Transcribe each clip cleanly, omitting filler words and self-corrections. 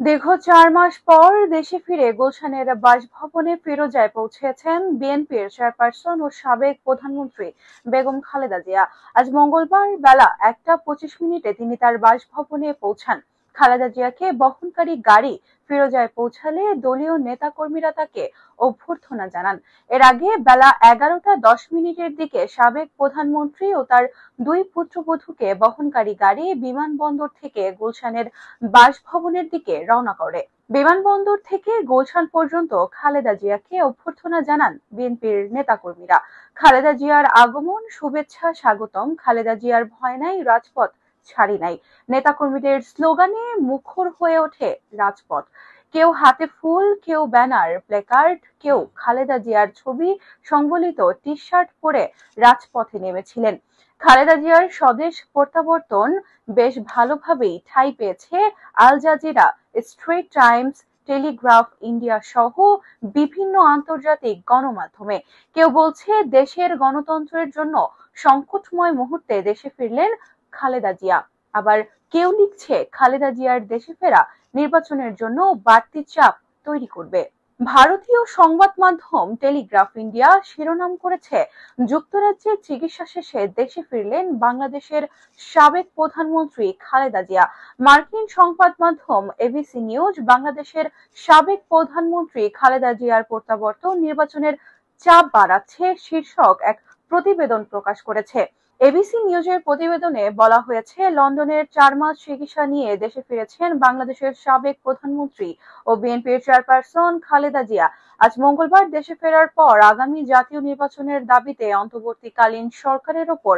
দীর্ঘ ৪ মাস পর দেশে ফিরে গুলশানের বাসভবনে ফিরোজায় পৌঁছেছেন বিএনপির চেয়ারপারসন ও সাবেক প্রধানমন্ত্রী বেগম খালেদা জিয়া। আজ মঙ্গলবার বেলা ১টা ২৫ মিনিটে তিনি তার বাসভবনে পৌঁছান। খালেদা জিয়াকে বহনকারী গাড়ি ফিরোজায় পৌঁছালে দলীয় নেতাকর্মীরা তাকে অভ্যর্থনা জানান। এর আগে বেলা ১১টা ১০ মিনিটের দিকে সাবেক প্রধানমন্ত্রী ও তার দুই পুত্রবধূকে বহনকারী গাড়ি বিমানবন্দর থেকে গুলশানের বাসভবনের দিকে রওনা করে। বিমানবন্দর থেকে গুলশান পর্যন্ত খালেদা জিয়াকে অভ্যর্থনা জানান বিএনপির নেতাকর্মীরা। খালেদা জিয়ার আগমন, শুভেচ্ছা, স্বাগতম। খালেদা জিয়ার ভয় নাই, রাজপথ ছাড়ি নাই। নেতাকর্মীদের স্লোগানে মুখর হয়ে ওঠে রাজপথ। কেউ হাতে ফুল, কেউ ব্যানার, প্ল্যাকার্ড, কেউ খালেদা জিয়ার ছবি সংবলিত টি-শার্ট পরে রাজপথে নেমেছিলেন। খালেদা জিয়ার স্বদেশ প্রত্যাবর্তন বেশ ভালোভাবেই ঠাঁই পেয়েছে Al Jazeera, Straits Times, Telegraph India সহ বিভিন্ন আন্তর্জাতিক গণমাধ্যমে। কেউ বলছে দেশের গণতন্ত্রের জন্য সংকটময় মুহূর্তে দেশে ফিরলেন খালেদা জিয়া। আবার কেউ লিখছে খালেদা জিয়ার দেশে ফেরা নির্বাচনের জন্য বাড়তি চাপ তৈরি করবে। ভারতীয় সংবাদ মাধ্যম টেলিগ্রাফ ইন্ডিয়া শিরোনাম করেছে, যুক্তরাজ্যে চিকিৎসা শেষে দেশে ফিরলেন বাংলাদেশের সাবেক প্রধানমন্ত্রী খালেদা জিয়া। মার্কিন সংবাদ মাধ্যম এবিসি নিউজ বাংলাদেশের সাবেক প্রধানমন্ত্রী খালেদা জিয়ার প্রত্যাবর্তন নির্বাচনের চাপ বাড়াচ্ছে শীর্ষক এক প্রতিবেদন প্রকাশ করেছে। এবিসি নিউজের প্রতিবেদনে বলা হয়েছে, লন্ডনের ৪ মাস চিকিৎসা নিয়ে দেশে ফিরেছেন বাংলাদেশের সাবেক প্রধানমন্ত্রী ও বিএনপির চেয়ারপারসন খালেদা জিয়া। আজ মঙ্গলবার দেশে ফেরার পর আগামী জাতীয় নির্বাচনের দাবিতে অন্তর্বর্তীকালীন সরকারের ওপর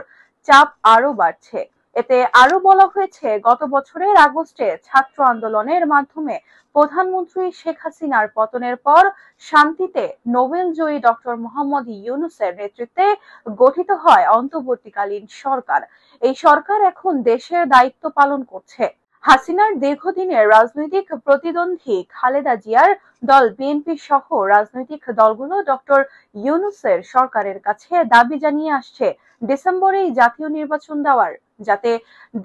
চাপ আরো বাড়ছে। এতে আরো বলা হয়েছে, গত বছরের আগস্টে ছাত্র আন্দোলনের মাধ্যমে প্রধানমন্ত্রী শেখ হাসিনার পতনের পর শান্তিতে নোবেলজয়ী ডক্টর মোহাম্মদ ইউনূসের নেতৃত্বে গঠিত হয় অন্তর্বর্তীকালীন সরকার। এই সরকার এখন দেশের দায়িত্ব পালন করছে। হাসিনার দীর্ঘদিনের রাজনৈতিক প্রতিদ্বন্দ্বী খালেদা জিয়ার দল বিএনপি সহ রাজনৈতিক দলগুলো ডক্টর ইউনূসের সরকারের কাছে দাবি জানিয়ে আসছে ডিসেম্বরেই জাতীয় নির্বাচন দেওয়ার, যাতে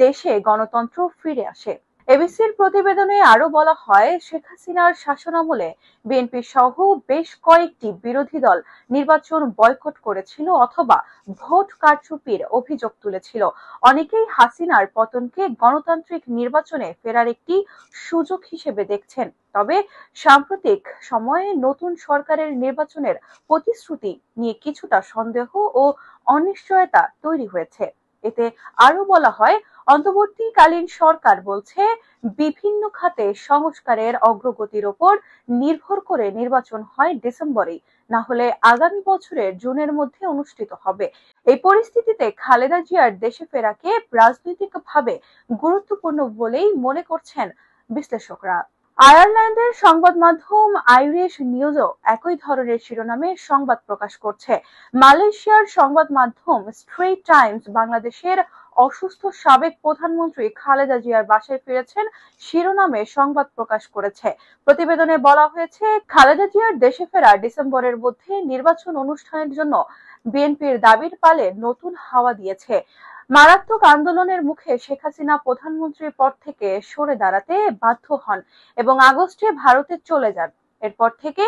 দেশে গণতন্ত্র ফিরে আসে। এবিসির প্রতিবেদনে আরো বলা হয়, শেখ হাসিনার শাসনামলে বিএনপি সহ বেশ কয়েকটি বিরোধী দল নির্বাচন বয়কট করেছিল অথবা ভোট কারচুপির অভিযোগ তুলেছিল। অনেকেই হাসিনার পতনকে গণতান্ত্রিক নির্বাচনে ফেরার একটি সুযোগ হিসেবে দেখছেন। তবে সাম্প্রতিক সময়ে নতুন সরকারের নির্বাচনের প্রতিশ্রুতি নিয়ে কিছুটা সন্দেহ ও অনিশ্চয়তা তৈরি হয়েছে। এতে আরো বলা হয়, অন্তর্বর্তীকালীন সরকার বলছে বিভিন্ন খাতে সংস্কারের অগ্রগতির ওপর নির্ভর করে নির্বাচন হয় ডিসেম্বরেই, না হলে আগামী বছরের জুনের মধ্যে অনুষ্ঠিত হবে। এই পরিস্থিতিতে খালেদা জিয়ার দেশে ফেরাকে রাজনৈতিকভাবে গুরুত্বপূর্ণ বলেই মনে করছেন বিশ্লেষকরা। আয়ারল্যান্ডের সংবাদ মাধ্যম আইরিশ নিউজও একই ধরনের শিরোনামে সংবাদ প্রকাশ করছে। মালয়েশিয়ার সংবাদ মাধ্যম স্ট্রেট টাইমস বাংলাদেশের অসুস্থ সাবেক প্রধানমন্ত্রী খালেদা জিয়ার বাসায় ফিরেছেন শিরোনামে সংবাদ প্রকাশ করেছে। প্রতিবেদনে বলা হয়েছে, খালেদা জিয়ার দেশে ফেরা ডিসেম্বরের মধ্যে নির্বাচন অনুষ্ঠানের জন্য বিএনপির দাবির পালে নতুন হাওয়া দিয়েছে। মারাত্মক আন্দোলনের মুখে শেখ হাসিনা প্রধানমন্ত্রীর পদ থেকে সরে দাঁড়াতে বাধ্য হন এবং আগস্টে ভারতে চলে যান। এরপর থেকে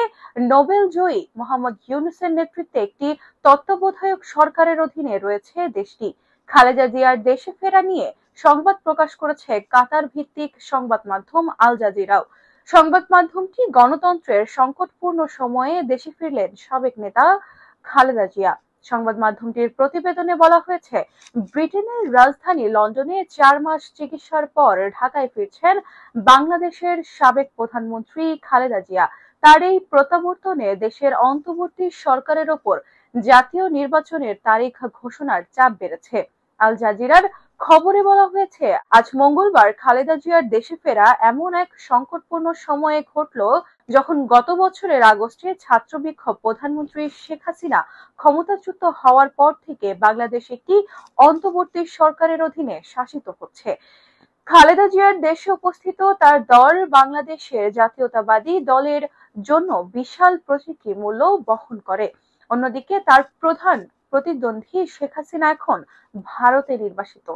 নোবেলজয়ী মোহাম্মদ ইউনূসের নেতৃত্বে একটি তত্ত্বাবধায়ক সরকারের অধীনে রয়েছে দেশটি। খালেদা জিয়ার দেশে ফেরা নিয়ে সংবাদ প্রকাশ করেছে কাতার ভিত্তিক সংবাদ মাধ্যম আল জাজিরাও। সংবাদ মাধ্যমটি গণতন্ত্রের সংকটপূর্ণ সময়ে দেশে ফিরলেন সাবেক নেতা খালেদা জিয়া। সংবাদ মাধ্যমটির প্রতিবেদনে বলা হয়েছে, ব্রিটেনের রাজধানী লন্ডনে ৪ মাস চিকিৎসার পর ঢাকায় ফিরছেন বাংলাদেশের সাবেক প্রধানমন্ত্রী খালেদা জিয়া। তার এই প্রত্যাবর্তনে দেশের অন্তর্বর্তী সরকারের ওপর জাতীয় নির্বাচনের তারিখ ঘোষণার চাপ বেড়েছে। আল জাজিরার খবরে বলা হয়েছে, আজ মঙ্গলবার খালেদা জিয়ার দেশে ফেরা এমন এক সংকটপূর্ণ সময়ে ঘটল যখন গত বছরের আগস্টে ছাত্র বিক্ষোভ প্রধানমন্ত্রী শেখ হাসিনা ক্ষমতাচ্যুত হওয়ার পর থেকে বাংলাদেশ একটি অন্তর্বর্তী সরকারের অধীনে শাসিত হচ্ছে। খালেদা জিয়ার দেশে উপস্থিত তার দল বাংলাদেশের জাতীয়তাবাদী দলের জন্য বিশাল প্রতীকী মূল্য বহন করে। অন্যদিকে তার প্রধান প্রতিদ্বন্দ্বী শেখ হাসিনা এখন ভারতে নির্বাসিত।